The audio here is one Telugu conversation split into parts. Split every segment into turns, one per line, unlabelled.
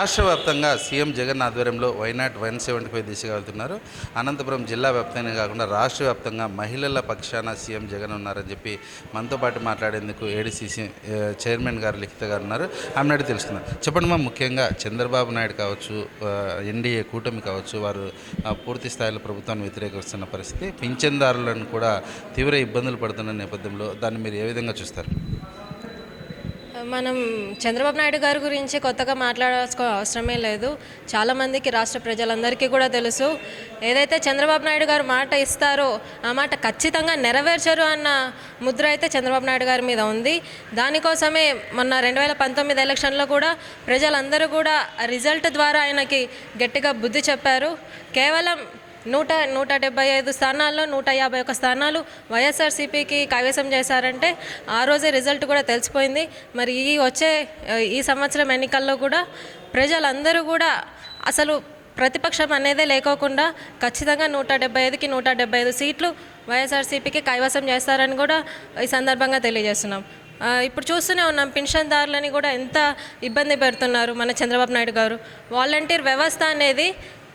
రాష్ట్ర వ్యాప్తంగా సీఎం జగన్ ఆధ్వర్యంలో వైనాట్ 175 దిశగా వెళ్తున్నారు. అనంతపురం జిల్లా వ్యాప్తంగా కాకుండా రాష్ట్ర వ్యాప్తంగా మహిళల పక్షాన సీఎం జగన్ ఉన్నారని చెప్పి మనతో పాటు మాట్లాడేందుకు ఏడీసీసీ చైర్మన్ గారు లిఖిత గారు ఉన్నారు. ఆమె నాడు తెలుసుకున్నారు. చెప్పండి మా, ముఖ్యంగా చంద్రబాబు నాయుడు కావచ్చు, ఎన్డీఏ కూటమి కావచ్చు, వారు పూర్తి స్థాయిలో ప్రభుత్వాన్ని వ్యతిరేకిస్తున్న పరిస్థితి, పింఛన్దారులను కూడా తీవ్ర ఇబ్బందులు పడుతున్న నేపథ్యంలో దాన్ని మీరు ఏ విధంగా చూస్తారు?
మనం చంద్రబాబు నాయుడు గారి గురించి కొత్తగా మాట్లాడాల్సిన అవసరమే లేదు. చాలామందికి, రాష్ట్ర ప్రజలందరికీ కూడా తెలుసు. ఏదైతే చంద్రబాబు నాయుడు గారు మాట ఇస్తారో ఆ మాట ఖచ్చితంగా నెరవేర్చరు అన్న ముద్ర అయితే చంద్రబాబు నాయుడు గారి మీద ఉంది. దానికోసమే మొన్న 2019 ఎలక్షన్లో కూడా ప్రజలందరూ కూడా రిజల్ట్ ద్వారా ఆయనకి గట్టిగా బుద్ధి చెప్పారు. కేవలం 175 స్థానాల్లో 151 స్థానాలు వైఎస్ఆర్సీపీకి కైవసం చేశారంటే ఆ రోజే రిజల్ట్ కూడా తెలిసిపోయింది. మరి ఈ సంవత్సరం ఎన్నికల్లో కూడా ప్రజలందరూ కూడా అసలు ప్రతిపక్షం అనేదే లేకోకుండా ఖచ్చితంగా 175కి 175 సీట్లు వైఎస్ఆర్సీపీకి కైవసం చేస్తారని కూడా ఈ సందర్భంగా తెలియజేస్తున్నాం. ఇప్పుడు చూస్తూనే ఉన్నాం, పెన్షన్దారులని కూడా ఎంత ఇబ్బంది పెడుతున్నారు మన చంద్రబాబు నాయుడు గారు. వాలంటీర్ వ్యవస్థ అనేది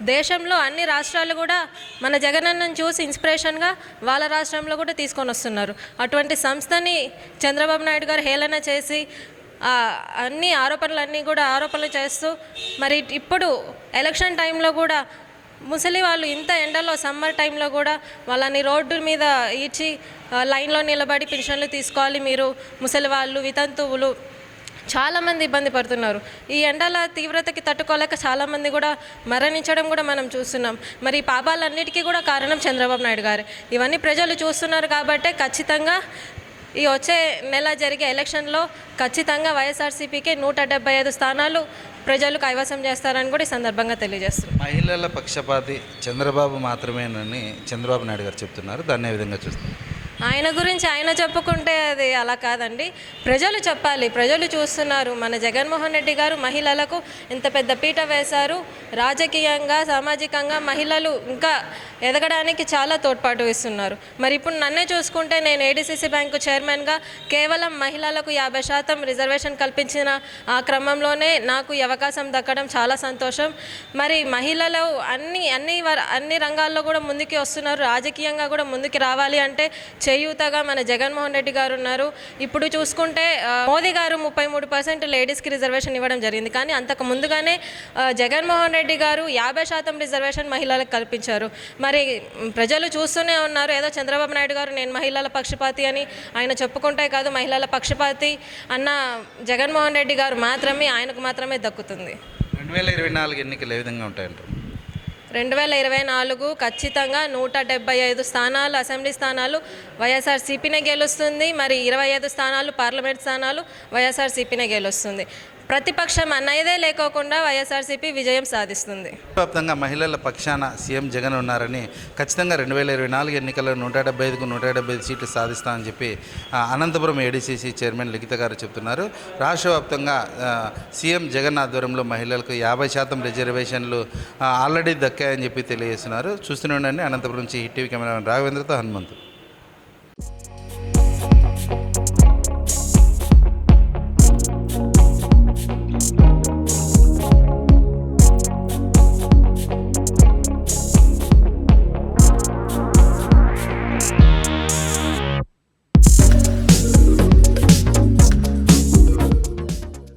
దేశంలో అన్ని రాష్ట్రాలు కూడా మన జగనన్నను చూసి ఇన్స్పిరేషన్గా వాళ్ళ రాష్ట్రంలో కూడా తీసుకొని వస్తున్నారు. అటువంటి సంస్థని చంద్రబాబు నాయుడు గారు హేళన చేసి అన్ని ఆరోపణలు చేస్తూ మరి ఇప్పుడు ఎలక్షన్ టైంలో కూడా ముసలి వాళ్ళు ఇంత ఎండలో సమ్మర్ టైంలో కూడా వాళ్ళని రోడ్డు మీద ఇచ్చి లైన్లో నిలబడి పెన్షన్లు తీసుకోవాలి మీరు, ముసలి వాళ్ళు, వితంతువులు చాలామంది ఇబ్బంది పడుతున్నారు. ఈ ఎండల తీవ్రతకి తట్టుకోలేక చాలామంది కూడా మరణించడం కూడా మనం చూస్తున్నాం. మరి ఈ పాపాలన్నిటికీ కూడా కారణం చంద్రబాబు నాయుడు గారు. ఇవన్నీ ప్రజలు చూస్తున్నారు కాబట్టే ఖచ్చితంగా ఈ వచ్చే నెల జరిగే ఎలక్షన్లో ఖచ్చితంగా వైఎస్ఆర్సీపీకి 175 స్థానాలు ప్రజలు కైవసం చేస్తారని కూడా ఈ సందర్భంగా తెలియజేస్తున్నారు.
మహిళల పక్షపాతి చంద్రబాబు మాత్రమేనని చంద్రబాబు నాయుడు గారు చెప్తున్నారు. దాన్ని ఏ విధంగా చూస్తారు?
ఆయన గురించి ఆయన చెప్పుకుంటే అది అలా కాదండి, ప్రజలు చెప్పాలి. ప్రజలు చూస్తున్నారు. మన జగన్మోహన్ రెడ్డి గారు మహిళలకు ఇంత పెద్ద పీట వేశారు. రాజకీయంగా, సామాజికంగా మహిళలు ఇంకా ఎదగడానికి చాలా తోడ్పాటు ఇస్తున్నారు. మరి ఇప్పుడు నన్నే చూసుకుంటే నేను ఏడీసీసీ బ్యాంకు చైర్మన్గా కేవలం మహిళలకు 50% రిజర్వేషన్ కల్పించిన ఆ క్రమంలోనే నాకు ఈ అవకాశం దక్కడం చాలా సంతోషం. మరి మహిళలు అన్ని రంగాల్లో కూడా ముందుకు వస్తున్నారు. రాజకీయంగా కూడా ముందుకు రావాలి అంటే చేయూతగా మన జగన్మోహన్ రెడ్డి గారు ఉన్నారు. ఇప్పుడు చూసుకుంటే మోదీ గారు 33% లేడీస్కి రిజర్వేషన్ ఇవ్వడం జరిగింది. కానీ అంతకు ముందుగానే జగన్మోహన్ రెడ్డి గారు 50% రిజర్వేషన్ మహిళలకు కల్పించారు. మరి ప్రజలు చూస్తూనే ఉన్నారు. ఏదో చంద్రబాబు నాయుడు గారు నేను మహిళల పక్షపాతి అని ఆయన చెప్పుకుంటే కాదు, మహిళల పక్షపాతి అన్న జగన్మోహన్ రెడ్డి గారు మాత్రమే ఆయనకు మాత్రమే దక్కుతుంది.
2024 ఎన్నికలు ఏ విధంగా ఉంటాయంటారు?
2024 ఖచ్చితంగా 175 స్థానాలు, అసెంబ్లీ స్థానాలు వైఎస్ఆర్సీపీనే గెలుస్తుంది. మరి 25 స్థానాలు పార్లమెంట్ స్థానాలు వైఎస్ఆర్సీపీనే గెలుస్తుంది. ప్రతిపక్షం అన్నదే లేకోకుండా వైఎస్ఆర్సీపీ విజయం సాధిస్తుంది.
వ్యాప్తంగా మహిళల పక్షాన సీఎం జగన్ ఉన్నారని, ఖచ్చితంగా 2024 ఎన్నికల్లో 175కు 175 సీట్లు సాధిస్తామని చెప్పి అనంతపురం ఏడీసీసీ చైర్మన్ లిఖిత గారు చెప్తున్నారు. రాష్ట్ర వ్యాప్తంగా సీఎం జగన్ ఆధ్వర్యంలో మహిళలకు 50% రిజర్వేషన్లు ఆల్రెడీ దక్కాయని చెప్పి తెలియజేస్తున్నారు. చూస్తూనే ఉండండి. అనంతపురం నుంచి హిట్ టీవీ కెమెరామెన్ రాఘవేంద్రతో హనుమంతు.